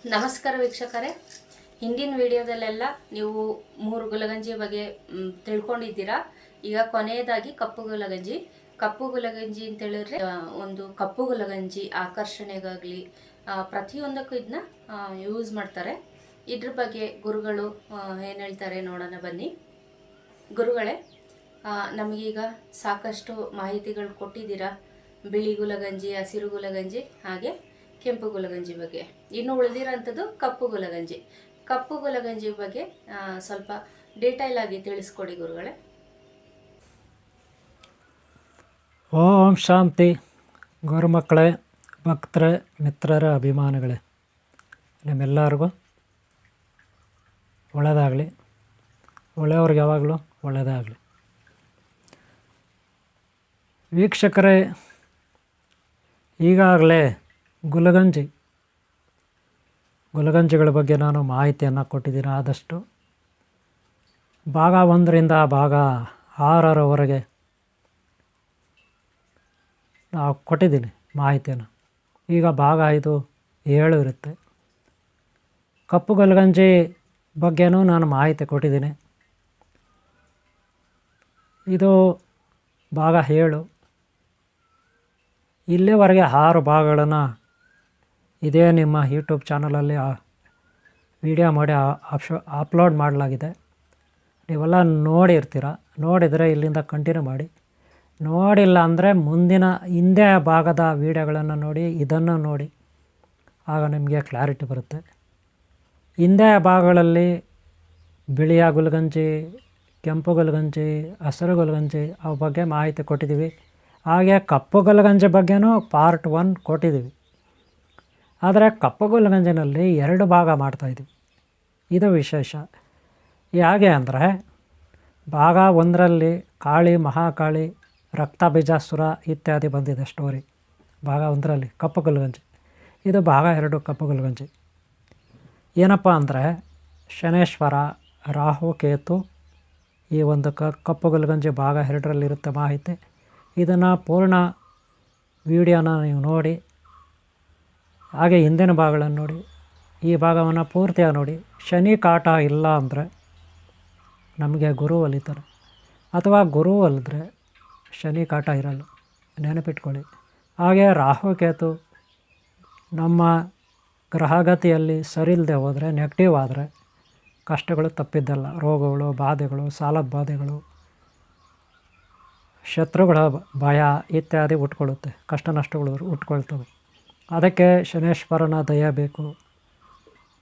ನಮಸ್ಕಾರ ವೀಕ್ಷಕರೇ, ಹಿಂದಿನ ವಿಡಿಯೋದಲ್ಲೆಲ್ಲ ನೀವು 3 ಗುಲಗಂಜಿ ಬಗ್ಗೆ ತಿಳ್ಕೊಂಡಿದ್ದೀರಾ. ಈಗ ಕೊನೆಯದಾಗಿ ಕಪ್ಪು ಗುಲಗಂಜಿ. ಕಪ್ಪು ಗುಲಗಂಜಿ ಅಂತ ಹೇಳಿದ್ರೆ ಒಂದು ಕಪ್ಪು ಗುಲಗಂಜಿ ಆಕರ್ಷಣೆಗಾಗಲಿ ಪ್ರತಿಯೊಂದಕ್ಕೂ ಇದನ್ನ ಯೂಸ್ ಮಾಡ್ತಾರೆ. ಇದ್ರ ಬಗ್ಗೆ ಗುರುಗಳು ಏನು ಹೇಳ್ತಾರೆ ನೋಡೋಣ ಬನ್ನಿ. ಗುರುಗಳೇ, ನಮಗೀಗ ಸಾಕಷ್ಟು ಮಾಹಿತಿಗಳು ಕೊಟ್ಟಿದ್ದೀರಾ. ಬಿಳಿ ಗುಲಗಂಜಿ, ಹಸಿರು ಗುಲಗಂಜಿ, ಹಾಗೆ ಕೆಂಪು ಗುಲಗಂಜಿ ಬಗ್ಗೆ. ಇನ್ನು ಉಳಿದಿರೋಂಥದ್ದು ಕಪ್ಪು ಗುಲಗಂಜಿ. ಕಪ್ಪು ಗುಲಗಂಜಿ ಬಗ್ಗೆ ಸ್ವಲ್ಪ ಡೀಟೇಲ್ ಆಗಿ ತಿಳಿಸ್ಕೊಡಿ ಗುರುಗಳೇ. ಓಂ ಶಾಂತಿ. ಗುರುಮಕ್ಕಳೇ, ಭಕ್ತರೇ, ಮಿತ್ರರ ಅಭಿಮಾನಿಗಳೇ, ನಿಮ್ಮೆಲ್ಲರಿಗೂ ಒಳ್ಳೆಯದಾಗಲಿ. ಒಳ್ಳೆಯವ್ರಿಗೆ ಯಾವಾಗಲೂ ಒಳ್ಳೆಯದಾಗಲಿ. ವೀಕ್ಷಕರೇ, ಈಗಾಗಲೇ ಗುಲಗಂಜಿಗಳ ಬಗ್ಗೆ ನಾನು ಮಾಹಿತಿಯನ್ನು ಕೊಟ್ಟಿದ್ದೀನಿ. ಆದಷ್ಟು ಭಾಗ 1ರಿಂದ ಭಾಗ 6ರವರೆಗೆ ನಾವು ಕೊಟ್ಟಿದ್ದೀನಿ ಮಾಹಿತಿಯನ್ನು. ಈಗ ಭಾಗ 5, 7 ಇರುತ್ತೆ. ಕಪ್ಪು ಗುಲಗಂಜಿ ಬಗ್ಗೆನೂ ನಾನು ಮಾಹಿತಿ ಕೊಟ್ಟಿದ್ದೀನಿ. ಇದು ಭಾಗ 7. ಇಲ್ಲಿವರೆಗೆ 6 ಭಾಗಗಳನ್ನು ಇದೇ ನಿಮ್ಮ ಯೂಟ್ಯೂಬ್ ಚಾನಲಲ್ಲಿ ವಿಡಿಯೋ ಮಾಡಿ ಅಪ್ಲೋಡ್ ಮಾಡಲಾಗಿದೆ. ನೀವೆಲ್ಲ ನೋಡಿರ್ತೀರ. ನೋಡಿದರೆ ಇಲ್ಲಿಂದ ಕಂಟಿನ್ಯೂ ಮಾಡಿ. ನೋಡಿಲ್ಲ ಅಂದರೆ ಹಿಂದೆ ಭಾಗದ ವಿಡಿಯೋಗಳನ್ನು ನೋಡಿ, ಇದನ್ನು ನೋಡಿ, ಆಗ ನಿಮಗೆ ಕ್ಲಾರಿಟಿ ಬರುತ್ತೆ. ಹಿಂದೆ ಭಾಗಗಳಲ್ಲಿ ಬಿಳಿಯ ಗುಲಗಂಜಿ, ಕೆಂಪು ಗುಲಗಂಜಿ, ಹಸಿರು ಗುಲಗಂಜಿ ಅವ ಬಗ್ಗೆ ಮಾಹಿತಿ ಕೊಟ್ಟಿದ್ದೀವಿ. ಹಾಗೆ ಕಪ್ಪು ಗುಲಗಂಜಿ ಬಗ್ಗೆನೂ ಪಾರ್ಟ್ 1 ಕೊಟ್ಟಿದ್ದೀವಿ. ಆದರೆ ಕಪ್ಪು ಗುಲಗಂಜಿನಲ್ಲಿ 2 ಭಾಗ ಮಾಡ್ತಾಯಿದ್ವಿ. ಇದು ವಿಶೇಷ. ಹೇಗೆ ಅಂದರೆ, ಭಾಗ 1ರಲ್ಲಿ ಕಾಳಿ, ಮಹಾಕಾಳಿ, ರಕ್ತಬೀಜಾಸುರ ಇತ್ಯಾದಿ ಬಂದಿದೆ ಸ್ಟೋರಿ. ಭಾಗ 1ರಲ್ಲಿ ಕಪ್ಪು ಗುಲಗಂಜಿ. ಇದು ಭಾಗ 2 ಕಪ್ಪು ಗುಲಗಂಜಿ. ಏನಪ್ಪ ಅಂದರೆ, ಶನೇಶ್ವರ, ರಾಹು, ಕೇತು ಈ ಒಂದು ಕಪ್ಪು ಗುಲಗಂಜಿ ಭಾಗ 2ರಲ್ಲಿರುತ್ತೆ ಮಾಹಿತಿ. ಇದನ್ನು ಪೂರ್ಣ ವಿಡಿಯೋನ ನೀವು ನೋಡಿ, ಹಾಗೆ ಹಿಂದಿನ ಭಾಗಗಳನ್ನು ನೋಡಿ, ಈ ಭಾಗವನ್ನು ಪೂರ್ತಿಯಾಗಿ ನೋಡಿ. ಶನಿ ಕಾಟ ಇಲ್ಲ ಅಂದರೆ ನಮಗೆ ಗುರು ಒಲಿತಾರೆ, ಅಥವಾ ಗುರು ಒಲಿದ್ರೆ ಶನಿ ಕಾಟ ಇರಲ್ಲ, ನೆನಪಿಟ್ಕೊಳ್ಳಿ. ಹಾಗೆ ರಾಹುಕೇತು ನಮ್ಮ ಗ್ರಹಗತಿಯಲ್ಲಿ ಸರಿಲ್ಲದೆ ಹೋದರೆ, ನೆಗೆಟಿವ್ ಆದರೆ ಕಷ್ಟಗಳು ತಪ್ಪಿದ್ದಲ್ಲ. ರೋಗಗಳು, ಬಾಧೆಗಳು, ಸಾಲದ ಬಾಧೆಗಳು, ಶತ್ರುಗಳ ಭಯ ಇತ್ಯಾದಿ ಉಟ್ಕೊಳ್ಳುತ್ತೆ. ಕಷ್ಟ ನಷ್ಟಗಳು ಉಟ್ಕೊಳ್ತವೆ. ಅದಕ್ಕೆ ಶನೇಶ್ವರನ ದಯ ಬೇಕು,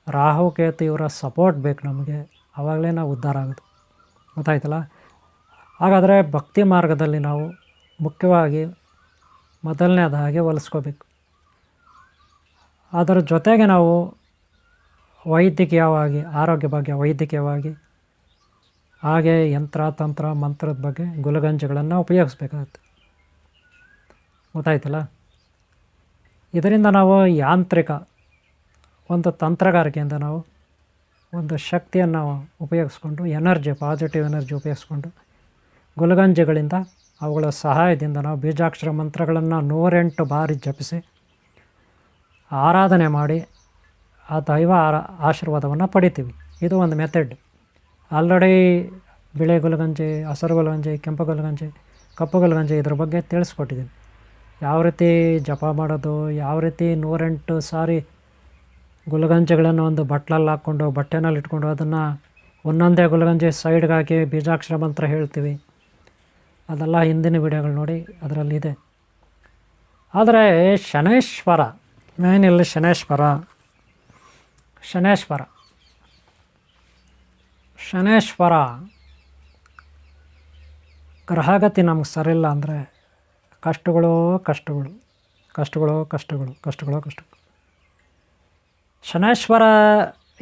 ರಾಹುಕೇತು ಇವರ ಸಪೋರ್ಟ್ ಬೇಕು ನಮಗೆ. ಆವಾಗಲೇ ನಾವು ಉದ್ಧಾರ ಆಗೋದು. ಗೊತ್ತಾಯ್ತಲ್ಲ? ಹಾಗಾದರೆ ಭಕ್ತಿ ಮಾರ್ಗದಲ್ಲಿ ನಾವು ಮುಖ್ಯವಾಗಿ ಮೊದಲನೇದಾಗಿ ಹೊಲಿಸ್ಕೋಬೇಕು. ಅದರ ಜೊತೆಗೆ ನಾವು ವೈದ್ಯಕೀಯವಾಗಿ, ಆರೋಗ್ಯ ಬಗ್ಗೆ ವೈದ್ಯಕೀಯವಾಗಿ, ಹಾಗೆ ಯಂತ್ರ ತಂತ್ರ ಮಂತ್ರದ ಬಗ್ಗೆ ಗುಲಗಂಜಿಗಳನ್ನು ಉಪಯೋಗಿಸ್ಬೇಕಾಗುತ್ತೆ. ಗೊತ್ತಾಯ್ತಲ್ಲ? ಇದರಿಂದ ನಾವು ಯಾಂತ್ರಿಕ ಒಂದು ತಂತ್ರಗಾರಿಕೆಯಿಂದ ನಾವು ಒಂದು ಶಕ್ತಿಯನ್ನು ಉಪಯೋಗಿಸ್ಕೊಂಡು, ಪಾಸಿಟಿವ್ ಎನರ್ಜಿ ಉಪಯೋಗಿಸ್ಕೊಂಡು, ಗುಲಗಂಜಿಗಳಿಂದ ಅವುಗಳ ಸಹಾಯದಿಂದ ನಾವು ಬೀಜಾಕ್ಷರ ಮಂತ್ರಗಳನ್ನು 108 ಬಾರಿ ಜಪಿಸಿ ಆರಾಧನೆ ಮಾಡಿ ಆ ದೈವ ಆಶೀರ್ವಾದವನ್ನು ಪಡಿತೀವಿ. ಇದು ಒಂದು ಮೆಥಡ್. ಆಲ್ರೆಡಿ ಬಿಳಿ ಗುಲಗಂಜಿ, ಹಸಿರು ಗುಲಗಂಜಿ, ಕೆಂಪು ಗುಲಗಂಜಿ, ಕಪ್ಪು ಗುಲಗಂಜಿ ಇದ್ರ ಬಗ್ಗೆ ತಿಳಿಸ್ಕೊಟ್ಟಿದ್ದೀನಿ. ಯಾವ ರೀತಿ ಜಪ ಮಾಡೋದು, ಯಾವ ರೀತಿ 108 ಸಾರಿ ಗುಲಗಂಜಿಗಳನ್ನು ಒಂದು ಬಟ್ಲಲ್ಲಿ ಹಾಕ್ಕೊಂಡು, ಬಟ್ಟೆನಲ್ಲಿ ಇಟ್ಕೊಂಡು, ಅದನ್ನು ಒಂದೊಂದೇ ಗುಲಗಂಜಿ ಸೈಡ್ಗೆ ಹಾಕಿ ಬೀಜಾಕ್ಷರ ಮಂತ್ರ ಹೇಳ್ತೀವಿ. ಅದೆಲ್ಲ ಹಿಂದಿನ ವಿಡಿಯೋಗಳು ನೋಡಿ, ಅದರಲ್ಲಿದೆ. ಆದರೆ ಶನೇಶ್ವರ, ಮೇನಲ್ಲಿ ಶನೇಶ್ವರ ಗ್ರಹಗತಿ ನಮ್ಗೆ ಸರಿಯಿಲ್ಲ ಅಂದರೆ ಕಷ್ಟಗಳು. ಶನೇಶ್ವರ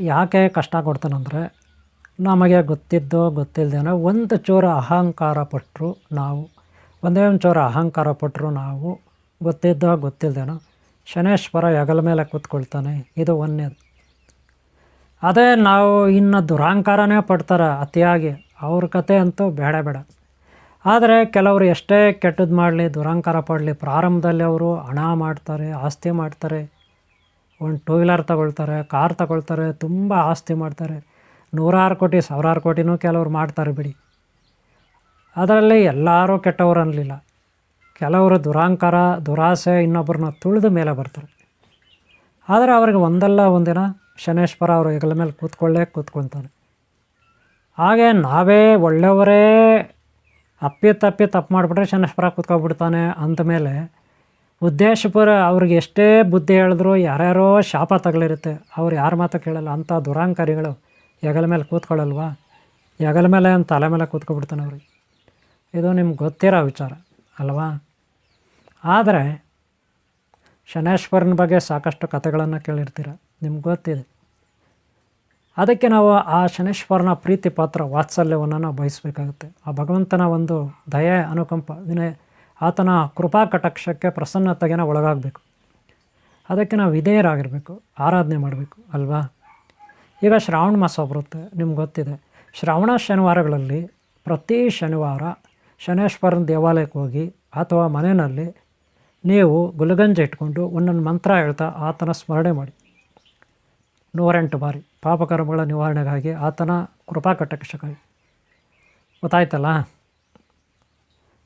ಯಾಕೆ ಕಷ್ಟ ಕೊಡ್ತಾನಂದರೆ, ನಮಗೆ ಗೊತ್ತಿದ್ದೋ ಗೊತ್ತಿಲ್ಲದೇನೋ ಒಂದು ಚೂರು ಅಹಂಕಾರ ಪಟ್ಟರು ನಾವು, ಗೊತ್ತಿದ್ದೋ ಗೊತ್ತಿಲ್ಲದೇನೋ ಶನೇಶ್ವರ ಹೆಗಲ ಮೇಲೆ ಕೂತ್ಕೊಳ್ತಾನೆ. ಇದು ಒಂದನೇದು. ಅದೇ ನಾವು ಇನ್ನು ದುರಹಂಕಾರನೇ ಪಡ್ತಾರೆ ಅತಿಯಾಗಿ, ಅವ್ರ ಕತೆ ಅಂತೂ ಬೇಡ. ಆದರೆ ಕೆಲವರು ಎಷ್ಟೇ ಕೆಟ್ಟದ್ದು ಮಾಡಲಿ, ದುರಹಂಕಾರ ಪಡಲಿ, ಪ್ರಾರಂಭದಲ್ಲಿ ಅವರು ಹಣ ಮಾಡ್ತಾರೆ, ಆಸ್ತಿ ಮಾಡ್ತಾರೆ, ಒಂದು ಟೂ ವೀಲರ್ ತಗೊಳ್ತಾರೆ, ಕಾರ್ ತಗೊಳ್ತಾರೆ, ತುಂಬ ಆಸ್ತಿ ಮಾಡ್ತಾರೆ, ನೂರಾರು ಕೋಟಿ ಸಾವಿರಾರು ಕೋಟಿನೂ ಕೆಲವರು ಮಾಡ್ತಾರೆ ಬಿಡಿ. ಅದರಲ್ಲಿ ಎಲ್ಲರೂ ಕೆಟ್ಟವರು ಅನ್ನಲಿಲ್ಲ. ಕೆಲವರು ದುರಾಂಕಾರ ದುರಾಸೆ ಇನ್ನೊಬ್ಬರನ್ನ ತುಳಿದ ಮೇಲೆ ಬರ್ತಾರೆ. ಆದರೆ ಅವ್ರಿಗೆ ಒಂದಲ್ಲ ಒಂದಿನ ಶನೇಶ್ವರ ಅವರು ಹೆಗಲ ಮೇಲೆ ಕೂತ್ಕೊಳ್ತಾನೆ. ಹಾಗೆ ನಾವೇ ಒಳ್ಳೆಯವರೇ ತಪ್ಪು ಮಾಡಿಬಿಟ್ರೆ ಶನೇಶ್ವರ ಕೂತ್ಕೊಬಿಡ್ತಾನೆ ಅಂದಮೇಲೆ ಉದ್ದೇಶಪೂರ ಅವ್ರಿಗೆ ಎಷ್ಟೇ ಬುದ್ಧಿ ಹೇಳಿದ್ರು ಯಾರ್ಯಾರೋ ಶಾಪ ತಗಲಿರುತ್ತೆ, ಅವ್ರು ಯಾರ ಮಾತು ಕೇಳಲ್ಲ. ಅಂಥ ದುರಾಂಕಾರಿಗಳು ಹೆಗಲ ಮೇಲೆ ಕೂತ್ಕೊಳ್ಳಲ್ವಾ? ಹೆಗಲ ಮೇಲೆ ತಲೆ ಮೇಲೆ ಕೂತ್ಕೊಬಿಡ್ತಾನೆ ಅವ್ರಿಗೆ. ಇದು ನಿಮ್ಗೆ ಗೊತ್ತಿರೋ ವಿಚಾರ ಅಲ್ವಾ? ಆದರೆ ಶನೇಶ್ವರನ ಬಗ್ಗೆ ಸಾಕಷ್ಟು ಕಥೆಗಳನ್ನು ಕೇಳಿರ್ತೀರ, ನಿಮ್ಗೆ ಗೊತ್ತಿದೆ. ಅದಕ್ಕೆ ನಾವು ಆ ಶನೇಶ್ವರನ ಪ್ರೀತಿ ಪಾತ್ರ ವಾತ್ಸಲ್ಯವನ್ನು ನಾವು ಬಯಸಬೇಕಾಗುತ್ತೆ. ಆ ಭಗವಂತನ ಒಂದು ದಯೆ ಅನುಕಂಪ ವಿನಯ ಆತನ ಕೃಪಾ ಕಟಾಕ್ಷಕ್ಕೆ ಪ್ರಸನ್ನತೆಗೆ ನಾವು ಒಳಗಾಗಬೇಕು. ಅದಕ್ಕೆ ನಾವು ವಿಧೇಯರಾಗಿರಬೇಕು, ಆರಾಧನೆ ಮಾಡಬೇಕು ಅಲ್ವಾ? ಈಗ ಶ್ರಾವಣ ಮಾಸ ಬರುತ್ತೆ, ನಿಮ್ಗೆ ಗೊತ್ತಿದೆ. ಶ್ರಾವಣ ಶನಿವಾರಗಳಲ್ಲಿ ಪ್ರತಿ ಶನಿವಾರ ಶನೇಶ್ವರನ ದೇವಾಲಯಕ್ಕೆ ಹೋಗಿ ಅಥವಾ ಮನೆಯಲ್ಲಿ ನೀವು ಗುಲಗಂಜಿ ಇಟ್ಕೊಂಡು ಒಂದೊಂದು ಮಂತ್ರ ಹೇಳ್ತಾ ಆತನ ಸ್ಮರಣೆ ಮಾಡಿ 108 ಬಾರಿ ಪಾಪಕರ್ಮಗಳ ನಿವಾರಣೆಗಾಗಿ, ಆತನ ಕೃಪಾ ಕಟಾಕ್ಷಕ್ಕಾಗಿ. ಗೊತ್ತಾಯ್ತಲ್ಲ?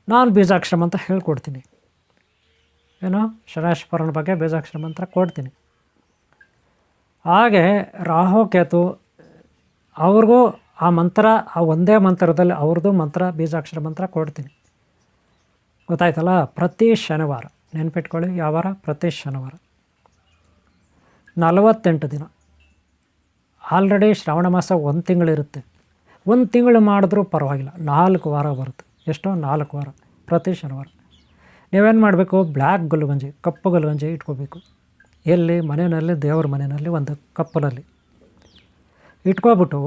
ನಾನು ಬೀಜಾಕ್ಷರ ಮಂತ್ರ ಹೇಳ್ಕೊಡ್ತೀನಿ. ಏನೋ ಶನೇಶ್ವರನ ಬಗ್ಗೆ ಬೀಜಾಕ್ಷರ ಮಂತ್ರ ಕೊಡ್ತೀನಿ. ಹಾಗೆ ರಾಹು ಕೇತು ಅವ್ರಿಗೂ ಆ ಮಂತ್ರ, ಆ ಒಂದೇ ಮಂತ್ರದಲ್ಲಿ ಅವ್ರದ್ದು ಮಂತ್ರ ಬೀಜಾಕ್ಷರ ಮಂತ್ರ ಕೊಡ್ತೀನಿ. ಗೊತ್ತಾಯ್ತಲ್ಲ? ಪ್ರತಿ ಶನಿವಾರ ನೆನ್ಪಿಟ್ಕೊಳ್ಳಿ. ಯಾವ ವಾರ? ಪ್ರತಿ ಶನಿವಾರ 48 ದಿನ. ಆಲ್ರೆಡಿ ಶ್ರಾವಣ ಮಾಸ 1 ತಿಂಗಳಿರುತ್ತೆ. 1 ತಿಂಗಳು ಮಾಡಿದ್ರೂ ಪರವಾಗಿಲ್ಲ, 4 ವಾರ ಬರುತ್ತೆ. ಎಷ್ಟೋ 4 ವಾರ ಪ್ರತಿ ಶನಿವಾರ. ನೀವೇನು ಮಾಡಬೇಕು? ಬ್ಲ್ಯಾಕ್ ಗುಲ್ಗಂಜಿ, ಕಪ್ಪು ಗುಲ್ಗಂಜಿ ಇಟ್ಕೋಬೇಕು. ಎಲ್ಲಿ? ಮನೆಯಲ್ಲಿ, ದೇವ್ರ ಮನೆಯಲ್ಲಿ ಒಂದು ಕಪ್ಪಿನಲ್ಲಿ ಇಟ್ಕೊಬಿಟ್ಟು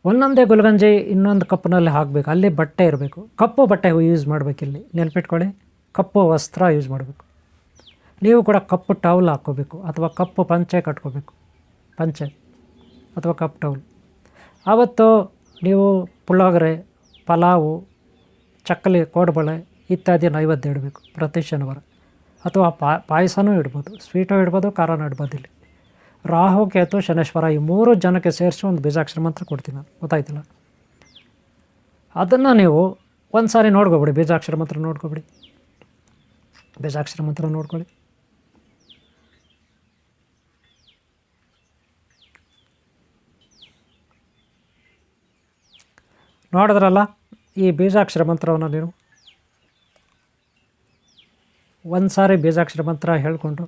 ಒಂದೊಂದೇ ಗುಲ್ಗಂಜಿ ಇನ್ನೊಂದು ಕಪ್ಪಿನಲ್ಲಿ ಹಾಕಬೇಕು. ಅಲ್ಲಿ ಬಟ್ಟೆ ಇರಬೇಕು, ಕಪ್ಪು ಬಟ್ಟೆ ಯೂಸ್ ಮಾಡಬೇಕು. ಇಲ್ಲಿ ನೆನ್ಪಿಟ್ಕೊಳ್ಳಿ, ಕಪ್ಪು ವಸ್ತ್ರ ಯೂಸ್ ಮಾಡಬೇಕು. ನೀವು ಕೂಡ ಕಪ್ಪು ಟವಲ್ ಹಾಕ್ಕೋಬೇಕು ಅಥವಾ ಕಪ್ಪು ಪಂಚೆ ಕಟ್ಕೋಬೇಕು. ಪಂಚೆ ಅಥವಾ ಕಪ್ಪು ಟವಲ್. ಆವತ್ತು ನೀವು ಪುಳಿಯೋಗರೆ, ಪಲಾವು, ಚಕ್ಕಲಿ, ಕೋಡುಬಳೆ ಇತ್ಯಾದಿ ನೈವೇದ್ಯ ಇಡಬೇಕು ಪ್ರತಿ ಶನಿವಾರ. ಅಥವಾ ಪಾಯಸನೂ ಇಡ್ಬೋದು, ಸ್ವೀಟು ಇಡ್ಬೋದು, ಖಾರನೂ ಇಡ್ಬೋದು. ಇಲ್ಲಿ ರಾಹು ಕೇತು ಶನೇಶ್ವರ ಈ 3 ಜನಕ್ಕೆ ಸೇರಿಸಿ ಒಂದು ಬೀಜಾಕ್ಷರ ಮಂತ್ರ ಕೊಡ್ತೀನಿ ನಾನು. ಗೊತ್ತಾಯ್ತಿಲ್ಲ? ಅದನ್ನು ನೀವು ಒಂದು ಸಾರಿ ನೋಡ್ಕೊಬಿಡಿ. ಬೀಜಾಕ್ಷರ ಮಂತ್ರ ನೋಡ್ಕೊಬಿಡಿ. ಬೀಜಾಕ್ಷರ ಮಂತ್ರ ನೋಡ್ಕೊಳ್ಳಿ. ನೋಡಿದ್ರಲ್ಲ? ಈ ಬೀಜಾಕ್ಷರ ಮಂತ್ರವನ್ನು ನೀವು ಒಂದು ಸಾರಿ ಬೀಜಾಕ್ಷರ ಮಂತ್ರ ಹೇಳಿಕೊಂಡು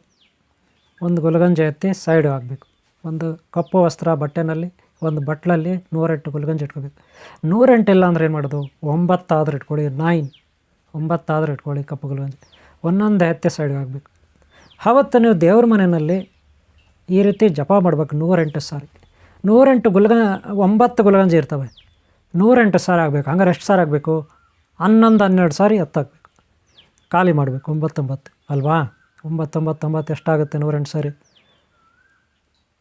ಒಂದು ಗುಲ್ಗಂಜಿ ಎತ್ತಿ ಸೈಡ್ ಆಗಬೇಕು. ಒಂದು ಕಪ್ಪು ವಸ್ತ್ರ ಬಟ್ಟೆನಲ್ಲಿ, ಒಂದು ಬಟ್ಲಲ್ಲಿ 108 ಗುಲ್ಗಂಜಿ ಇಟ್ಕೋಬೇಕು. 108 ಇಲ್ಲ ಅಂದರೆ ಏನು ಮಾಡೋದು? 9 ಆದರೂ ಇಟ್ಕೊಳ್ಳಿ, 9 ಆದರೂ ಇಟ್ಕೊಳ್ಳಿ ಕಪ್ಪು ಗುಲ್ಗಂಜಿ. ಒಂದೊಂದು ಎತ್ತಿ ಸೈಡ್ ಆಗಬೇಕು. ಆವತ್ತು ನೀವು ದೇವ್ರ ಮನೆಯಲ್ಲಿ ಈ ರೀತಿ ಜಪ ಮಾಡಬೇಕು 108 ಸಾರಿ. 9 ಗುಲ್ಗಂಜಿ ಇರ್ತವೆ, 108 ಸಾರಿ ಆಗಬೇಕು. ಹಂಗಾರೆ ಎಷ್ಟು ಸಾರಿ ಆಗಬೇಕು? 11-12 ಸಾರಿ ಎತ್ತಾಗಬೇಕು. ಖಾಲಿ ಮಾಡಬೇಕು. 9 ಅಲ್ವಾ? 9 ಎಷ್ಟಾಗುತ್ತೆ? 108 ಸಾರಿ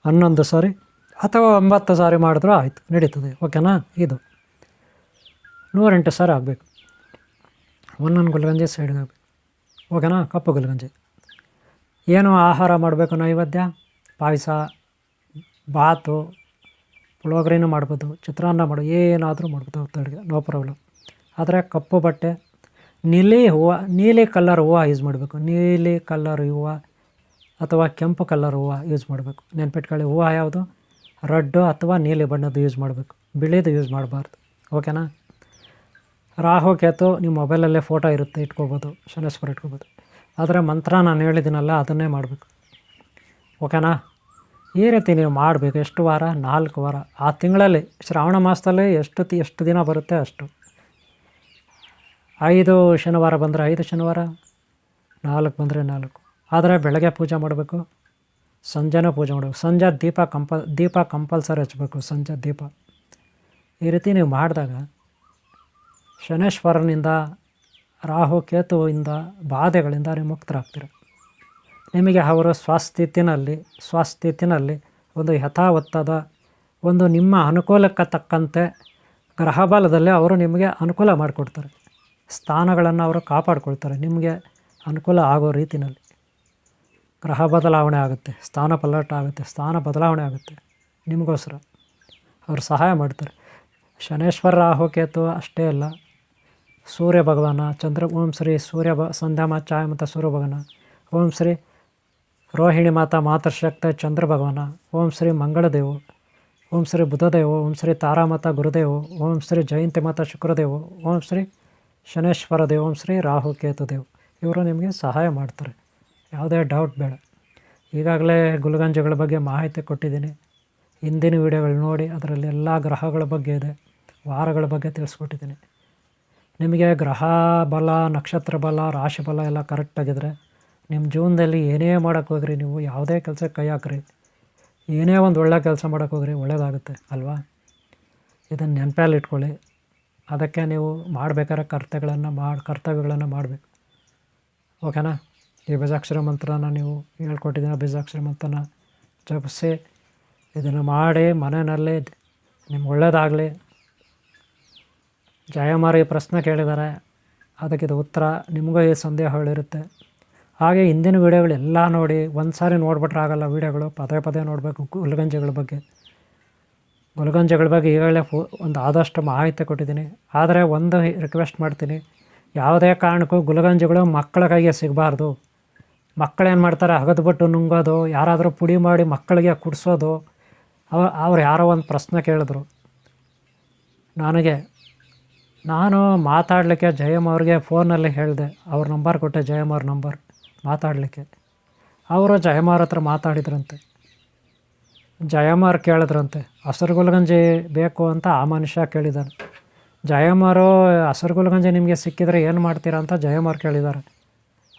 11 ಸಾರಿ ಅಥವಾ 9 ಸಾರಿ ಮಾಡಿದ್ರೂ ಆಯಿತು, ನಡೀತದೆ. ಓಕೆನಾ? ಇದು 108 ಸಾರಿ ಆಗಬೇಕು. ಒಂದೊಂದು ಗುಲ್ಗಂಜಿ ಸೈಡ್ಗೆ ಆಗಬೇಕು. ಓಕೆನಾ? ಕಪ್ಪು ಗುಲ್ಗಂಜಿ. ಏನು ಆಹಾರ ಮಾಡಬೇಕು? ನೈವೇದ್ಯ ಪಾಯಸ, ಬಾತು, ಪುಳಿಯೋಗರೆನೂ ಮಾಡ್ಬೋದು, ಚಿತ್ರಾನ್ನ ಮಾಡ್ಬೋದು, ಏನಾದರೂ ಮಾಡ್ಬೋದು ಅಡುಗೆ, ನೋ ಪ್ರಾಬ್ಲಮ್. ಆದರೆ ಕಪ್ಪು ಬಟ್ಟೆ, ನೀಲಿ ಕಲರ್ ಹೂವು ಯೂಸ್ ಮಾಡಬೇಕು. ನೀಲಿ ಕಲರ್ ಹೂವು ಅಥವಾ ಕೆಂಪು ಕಲರ್ ಹೂವು ಯೂಸ್ ಮಾಡಬೇಕು. ನೆನ್ಪಿಟ್ಕೊಳ್ಳಿ. ಹೂವು ಯಾವುದು? ರೆಡ್ಡು ಅಥವಾ ನೀಲಿ ಬಣ್ಣದ್ದು ಯೂಸ್ ಮಾಡಬೇಕು, ಬಿಳಿದು ಯೂಸ್ ಮಾಡಬಾರ್ದು. ಓಕೆನಾ? ರಾಹು ಕೇತು ನಿಮ್ಮ ಮೊಬೈಲಲ್ಲೇ ಫೋಟೋ ಇರುತ್ತೆ, ಇಟ್ಕೋಬೋದು. ಶನೇಶ್ವರ ಇಟ್ಕೋಬೋದು. ಆದರೆ ಮಂತ್ರ ನಾನು ಹೇಳಿದ್ದೀನಲ್ಲ, ಅದನ್ನೇ ಮಾಡಬೇಕು. ಓಕೆನಾ? ಈ ರೀತಿ ನೀವು ಮಾಡಬೇಕು. ಎಷ್ಟು ವಾರ? 4 ವಾರ. ಆ ತಿಂಗಳಲ್ಲಿ ಶ್ರಾವಣ ಮಾಸದಲ್ಲಿ ಎಷ್ಟು ದಿನ ಬರುತ್ತೆ ಅಷ್ಟು. 5 ಶನಿವಾರ ಬಂದರೆ 5 ಶನಿವಾರ, 4 ಬಂದರೆ 4. ಆದರೆ ಬೆಳಗ್ಗೆ ಪೂಜೆ ಮಾಡಬೇಕು, ಸಂಜೆನೂ ಪೂಜೆ ಮಾಡಬೇಕು. ಸಂಜೆ ದೀಪ ಕಂಪಲ್ಸರಿ ಹಚ್ಚಬೇಕು. ಸಂಜೆ ದೀಪ. ಈ ರೀತಿ ನೀವು ಮಾಡಿದಾಗ ಶನೇಶ್ವರನಿಂದ, ರಾಹು ಕೇತುವಿಂದ, ಬಾಧೆಗಳಿಂದ ನೀವು ಮುಕ್ತರಾಗ್ತೀರ. ನಿಮಗೆ ಅವರು ಸ್ವಸ್ಥಿತಿನಲ್ಲಿ ಒಂದು ಯಥಾವತ್ತಾದ ಒಂದು ನಿಮ್ಮ ಅನುಕೂಲಕ್ಕೆ ತಕ್ಕಂತೆ ಗ್ರಹಬಲದಲ್ಲಿ ಅವರು ನಿಮಗೆ ಅನುಕೂಲ ಮಾಡಿಕೊಡ್ತಾರೆ. ಸ್ಥಾನಗಳನ್ನು ಅವರು ಕಾಪಾಡಿಕೊಳ್ತಾರೆ ನಿಮಗೆ ಅನುಕೂಲ ಆಗೋ ರೀತಿಯಲ್ಲಿ. ಗ್ರಹ ಬದಲಾವಣೆ ಆಗುತ್ತೆ, ಸ್ಥಾನ ಪಲ್ಲಟ ಆಗುತ್ತೆ, ಸ್ಥಾನ ಬದಲಾವಣೆ ಆಗುತ್ತೆ. ನಿಮಗೋಸ್ಕರ ಅವರು ಸಹಾಯ ಮಾಡ್ತಾರೆ. ಶನೇಶ್ವರ ರಾಹುಕೇತು ಅಷ್ಟೇ ಅಲ್ಲ, ಸೂರ್ಯ ಭಗವಾನ ಚಂದ್ರ, ಓಂ ಶ್ರೀ ಸೂರ್ಯ ಸಂಧ್ಯಾ ಛಾಯ ಮತ್ತು ಸೂರ್ಯ ಭಗವಾನ, ಓಂ ಶ್ರೀ ರೋಹಿಣಿ ಮಾತಾ ಮಾತೃಶಕ್ತ ಚಂದ್ರ ಭಗವಾನ, ಓಂ ಶ್ರೀ ಮಂಗಳದೇವು, ಓಂ ಶ್ರೀ ಬುಧದೇವು, ಓಂ ಶ್ರೀ ತಾರಾಮಾತಾ ಗುರುದೇವು, ಓಂ ಶ್ರೀ ಜಯಂತಿ ಮಾತಾ ಶುಕ್ರದೇವು, ಓಂ ಶ್ರೀ ಶನೇಶ್ವರ ದೇವ್, ಓಂ ಶ್ರೀ ರಾಹುಕೇತು ದೇವ್. ಇವರು ನಿಮಗೆ ಸಹಾಯ ಮಾಡ್ತಾರೆ, ಯಾವುದೇ ಡೌಟ್ ಬೇಡ. ಈಗಾಗಲೇ ಗುಲ್ಗಂಜಿಗಳ ಬಗ್ಗೆ ಮಾಹಿತಿ ಕೊಟ್ಟಿದ್ದೀನಿ. ಹಿಂದಿನ ವೀಡಿಯೋಗಳು ನೋಡಿ, ಅದರಲ್ಲಿ ಎಲ್ಲ ಗ್ರಹಗಳ ಬಗ್ಗೆ ಇದೆ, ವಾರಗಳ ಬಗ್ಗೆ ತಿಳಿಸ್ಕೊಟ್ಟಿದ್ದೀನಿ. ನಿಮಗೆ ಗ್ರಹ ಬಲ, ನಕ್ಷತ್ರ ಬಲ, ರಾಶಿ ಬಲ ಎಲ್ಲ ಕರೆಕ್ಟಾಗಿದ್ದರೆ ನಿಮ್ಮ ಜೀವನದಲ್ಲಿ ಏನೇ ಮಾಡೋಕ್ಕೆ ಹೋಗ್ರಿ, ನೀವು ಯಾವುದೇ ಕೆಲಸಕ್ಕೆ ಕೈ ಹಾಕ್ರಿ, ಏನೇ ಒಂದು ಒಳ್ಳೆ ಕೆಲಸ ಮಾಡೋಕ್ಕೆ ಹೋಗ್ರಿ, ಒಳ್ಳೆಯದಾಗುತ್ತೆ ಅಲ್ವಾ. ಇದನ್ನು ನೆನಪಲ್ಲಿ ಇಟ್ಕೊಳ್ಳಿ. ಅದಕ್ಕೆ ನೀವು ಮಾಡಬೇಕಾದ್ರೆ ಕರ್ತವ್ಯಗಳನ್ನು ಮಾಡಬೇಕು. ಓಕೆನಾ. ಈ ಬೀಜಾಕ್ಷರ ಮಂತ್ರನ ನೀವು ಹೇಳ್ಕೊಟ್ಟಿದ್ದೀನಿ, ಬೀಜಾಕ್ಷರ ಮಂತ್ರನ ಜಪಿಸಿ ಇದನ್ನು ಮಾಡಿ ಮನೆಯಲ್ಲಿ ನಿಮ್ಗೆ ಒಳ್ಳೆಯದಾಗಲಿ. ಜಯಮಾರಿ ಪ್ರಶ್ನೆ ಕೇಳಿದ್ದಾರೆ, ಅದಕ್ಕಿದು ಉತ್ತರ. ನಿಮಗೂ ಈ ಸಂದೇಹಗಳಿರುತ್ತೆ. ಹಾಗೆ ಹಿಂದಿನ ವೀಡಿಯೋಗಳೆಲ್ಲ ನೋಡಿ, ಒಂದು ಸಾರಿ ನೋಡ್ಬಿಟ್ರೆ ಆಗಲ್ಲ, ವೀಡಿಯೋಗಳು ಪದೇ ಪದೇ ನೋಡಬೇಕು. ಗುಲ್ಗಂಜಿಗಳ ಬಗ್ಗೆ ಈಗಾಗಲೇ ಒಂದು ಆದಷ್ಟು ಮಾಹಿತಿ ಕೊಟ್ಟಿದ್ದೀನಿ. ಆದರೆ ಒಂದು ರಿಕ್ವೆಸ್ಟ್ ಮಾಡ್ತೀನಿ, ಯಾವುದೇ ಕಾರಣಕ್ಕೂ ಗುಲ್ಗಂಜಿಗಳು ಮಕ್ಕಳ ಕೈಗೆ ಸಿಗಬಾರ್ದು. ಮಕ್ಕಳೇನು ಮಾಡ್ತಾರೆ, ಅಗದ್ಬಿಟ್ಟು ನುಂಗೋದು, ಯಾರಾದರೂ ಪುಡಿ ಮಾಡಿ ಮಕ್ಕಳಿಗೆ ಕುಡಿಸೋದು. ಅವ್ರು ಯಾರೋ ಒಂದು ಪ್ರಶ್ನೆ ಕೇಳಿದ್ರು ನಾನು ಮಾತಾಡಲಿಕ್ಕೆ ಜಯಮ್ಮ ಅವ್ರಿಗೆ ಫೋನಲ್ಲಿ ಹೇಳಿದೆ, ಅವ್ರ ನಂಬರ್ ಕೊಟ್ಟೆ, ಜಯಮ್ಮ ಅವ್ರ ನಂಬರ್ ಮಾತಾಡಲಿಕ್ಕೆ. ಅವರು ಜಯಮ್ಮ ಅವ್ರ ಹತ್ರ ಮಾತಾಡಿದ್ರಂತೆ. ಜಯಮ್ಮ ಅವ್ರು ಕೇಳಿದ್ರಂತೆ, ಹಸಿರು ಗುಲ್ಗಂಜಿ ಬೇಕು ಅಂತ ಆ ಮನುಷ್ಯ ಕೇಳಿದ್ದಾನೆ. ಜಯಮ್ಮರು ಹಸಿರು ಗುಲ್ಗಂಜಿ ನಿಮಗೆ ಸಿಕ್ಕಿದರೆ ಏನು ಮಾಡ್ತೀರಾ ಅಂತ ಜಯಮ್ಮ ಅವ್ರು ಕೇಳಿದ್ದಾರೆ.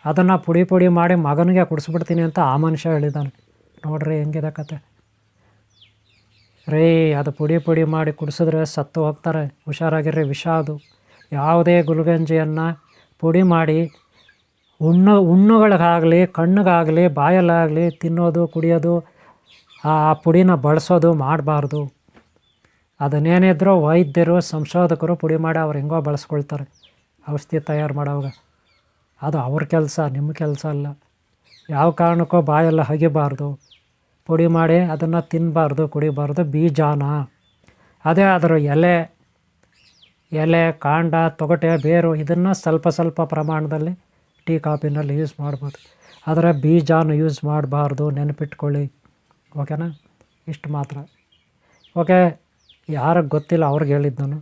ಅದನ್ನು ಪುಡಿ ಮಾಡಿ ಮಗನಿಗೆ ಕುಡಿಸ್ಬಿಡ್ತೀನಿ ಅಂತ ಆ ಮನುಷ್ಯ ಹೇಳಿದ್ದಾನೆ. ನೋಡ್ರಿ ಹೆಂಗಿದೆ ಕತೆ ರೀ. ಅದು ಪುಡಿ ಮಾಡಿ ಕುಡಿಸಿದ್ರೆ ಸತ್ತು ಹೋಗ್ತಾರೆ, ಹುಷಾರಾಗಿರ್ರಿ. ವಿಷ ಅದು. ಯಾವುದೇ ಗುಲ್ಗಂಜಿಯನ್ನು ಪುಡಿ ಮಾಡಿ ಹುಣ್ಣುಗಳಿಗಾಗಲಿ, ಕಣ್ಣಿಗಾಗಲಿ, ಬಾಯಲ್ಲಾಗಲಿ ತಿನ್ನೋದು, ಕುಡಿಯೋದು, ಆ ಪುಡಿನ ಬಳಸೋದು ಮಾಡಬಾರ್ದು. ಅದನ್ನೇನಿದ್ರು ವೈದ್ಯರು, ಸಂಶೋಧಕರು ಪುಡಿ ಮಾಡಿ ಅವ್ರು ಹೆಂಗೋ ಬಳಸ್ಕೊಳ್ತಾರೆ ಔಷಧಿ ತಯಾರು ಮಾಡೋವಾಗ. ಅದು ಅವ್ರ ಕೆಲಸ, ನಿಮ್ಮ ಕೆಲಸ ಅಲ್ಲ. ಯಾವ ಕಾರಣಕ್ಕೂ ಬಾಯೆಲ್ಲ ಹಗಿಬಾರ್ದು. ಪುಡಿ ಮಾಡಿ ಅದನ್ನು ತಿನ್ನಬಾರ್ದು, ಕುಡಿಬಾರ್ದು. ಬೀಜಾನ ಅದೇ ಅದರ ಎಲೆ, ಕಾಂಡ, ತೊಗಟೆ, ಬೇರು ಇದನ್ನು ಸ್ವಲ್ಪ ಪ್ರಮಾಣದಲ್ಲಿ ಟೀ ಕಾಫಿನಲ್ಲಿ ಯೂಸ್ ಮಾಡ್ಬೋದು. ಆದರೆ ಬೀಜಾನ ಯೂಸ್ ಮಾಡಬಾರ್ದು, ನೆನಪಿಟ್ಕೊಳ್ಳಿ. ಓಕೆನಾ. ಇಷ್ಟು ಮಾತ್ರ. ಓಕೆ. ಯಾರಿಗೆ ಗೊತ್ತಿಲ್ಲ ಅವ್ರಿಗೆ ಹೇಳಿದ್ದು ನಾನು,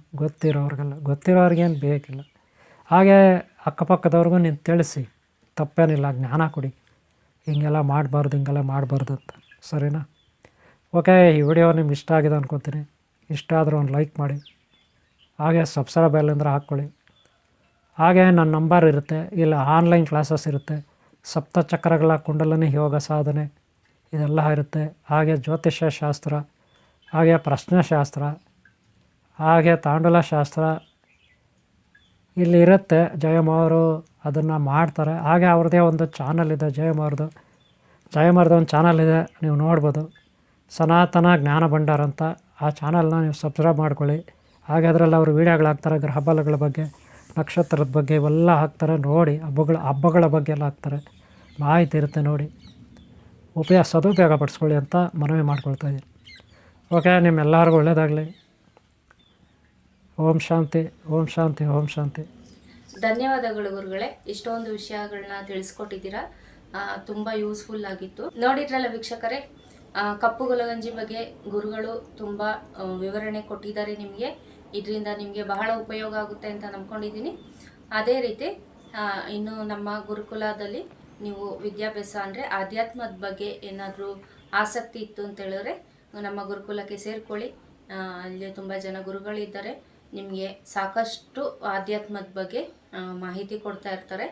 ಗೊತ್ತಿರೋರಿಗೇನು ಬೇಕಿಲ್ಲ. ಹಾಗೆ ಅಕ್ಕಪಕ್ಕದವ್ರಿಗೂ ನೀನು ತಿಳಿಸಿ, ತಪ್ಪೇನಿಲ್ಲ, ಜ್ಞಾನ ಕೊಡಿ. ಹಿಂಗೆಲ್ಲ ಮಾಡಬಾರ್ದು ಅಂತ. ಸರಿನಾ. ಓಕೆ. ಈ ವಿಡಿಯೋ ನಿಮ್ಗೆ ಇಷ್ಟ ಆಗಿದೆ ಅನ್ಕೊತೀನಿ. ಇಷ್ಟ ಆದರೂ ಒಂದು ಲೈಕ್ ಮಾಡಿ. ಹಾಗೆ ಸಬ್ಸ್ಕ್ರೈಬ್ ಬೆಲ್ ಹಾಕ್ಕೊಳ್ಳಿ. ಹಾಗೆ ನನ್ನ ನಂಬರ್ ಇರುತ್ತೆ, ಇಲ್ಲ ಆನ್ಲೈನ್ ಕ್ಲಾಸಸ್ ಇರುತ್ತೆ. ಸಪ್ತಚಕ್ರಗಳ ಕುಂಡಲಿನಿ ಯೋಗ ಸಾಧನೆ ಇದೆಲ್ಲ ಇರುತ್ತೆ. ಹಾಗೆ ಜ್ಯೋತಿಷ್ಯ ಶಾಸ್ತ್ರ, ಹಾಗೆ ಪ್ರಶ್ನೆಶಾಸ್ತ್ರ, ಹಾಗೆ ತಾಂಡೂಲ ಶಾಸ್ತ್ರ ಇಲ್ಲಿ ಇರುತ್ತೆ. ಜಯಮ್ಮ ಅವರು ಅದನ್ನು ಮಾಡ್ತಾರೆ. ಹಾಗೆ ಅವ್ರದ್ದೇ ಒಂದು ಚಾನಲ್ ಇದೆ, ಜಯಮ್ಮವ್ರದ್ದು ಒಂದು ಚಾನಲ್ ಇದೆ, ನೀವು ನೋಡ್ಬೋದು. ಸನಾತನ ಜ್ಞಾನ ಭಂಡಾರ ಅಂತ. ಆ ಚಾನಲ್ನ ನೀವು ಸಬ್ಸ್ಕ್ರೈಬ್ ಮಾಡ್ಕೊಳ್ಳಿ. ಹಾಗೆ ಅದರಲ್ಲಿ ಅವರು ವೀಡಿಯೋಗಳು ಹಾಕ್ತಾರೆ, ಗ್ರಹಬಲಗಳ ಬಗ್ಗೆ, ನಕ್ಷತ್ರದ ಬಗ್ಗೆ ಇವೆಲ್ಲ ಹಾಕ್ತಾರೆ. ನೋಡಿ, ಹಬ್ಬಗಳ ಬಗ್ಗೆ ಎಲ್ಲ ಹಾಕ್ತಾರೆ, ಮಾಹಿತಿ ಇರುತ್ತೆ. ನೋಡಿ, ಸದುಪಯೋಗ ಪಡಿಸ್ಕೊಳ್ಳಿ ಅಂತ ಮನವಿ ಮಾಡ್ಕೊಳ್ತಾಯಿದ್ದೀನಿ. ಓಕೆ. ನಿಮ್ಮೆಲ್ಲರಿಗೂ ಒಳ್ಳೆಯದಾಗಲಿ. ಓಂ ಶಾಂತಿ, ಓಂ ಶಾಂತಿ, ಓಂ ಶಾಂತಿ. ಧನ್ಯವಾದಗಳು ಗುರುಗಳೇ, ಇಷ್ಟೊಂದು ವಿಷಯಗಳನ್ನ ತಿಳಿಸ್ಕೊಟ್ಟಿದ್ದೀರಾ. ತುಂಬ ಯೂಸ್ಫುಲ್ ಆಗಿತ್ತು. ನೋಡಿದ್ರಲ್ಲ ವೀಕ್ಷಕರೇ, ಕಪ್ಪು ಗುಲಗಂಜಿ ಬಗ್ಗೆ ಗುರುಗಳು ತುಂಬ ವಿವರಣೆ ಕೊಟ್ಟಿದ್ದಾರೆ ನಿಮಗೆ. ಇದರಿಂದ ನಿಮಗೆ ಬಹಳ ಉಪಯೋಗ ಆಗುತ್ತೆ ಅಂತ ನಂಬ್ಕೊಂಡಿದ್ದೀನಿ. ಅದೇ ರೀತಿ ಇನ್ನು ನಮ್ಮ ಗುರುಕುಲದಲ್ಲಿ ನೀವು ವಿದ್ಯಾಭ್ಯಾಸ ಅಂದರೆ ಆಧ್ಯಾತ್ಮದ ಬಗ್ಗೆ ಏನಾದರೂ ಆಸಕ್ತಿ ಇತ್ತು ಅಂತ ಹೇಳಿದ್ರೆ ನಮ್ಮ ಗುರುಕುಲಕ್ಕೆ ಸೇರಿಕೊಳ್ಳಿ. ಅಲ್ಲಿ ತುಂಬ ಜನ ಗುರುಗಳಿದ್ದಾರೆ, ನಿಮಗೆ ಸಾಕಷ್ಟು ಆಧ್ಯಾತ್ಮದ ಬಗ್ಗೆ ಮಾಹಿತಿ ಕೊಡ್ತಾ ಇರ್ತಾರೆ.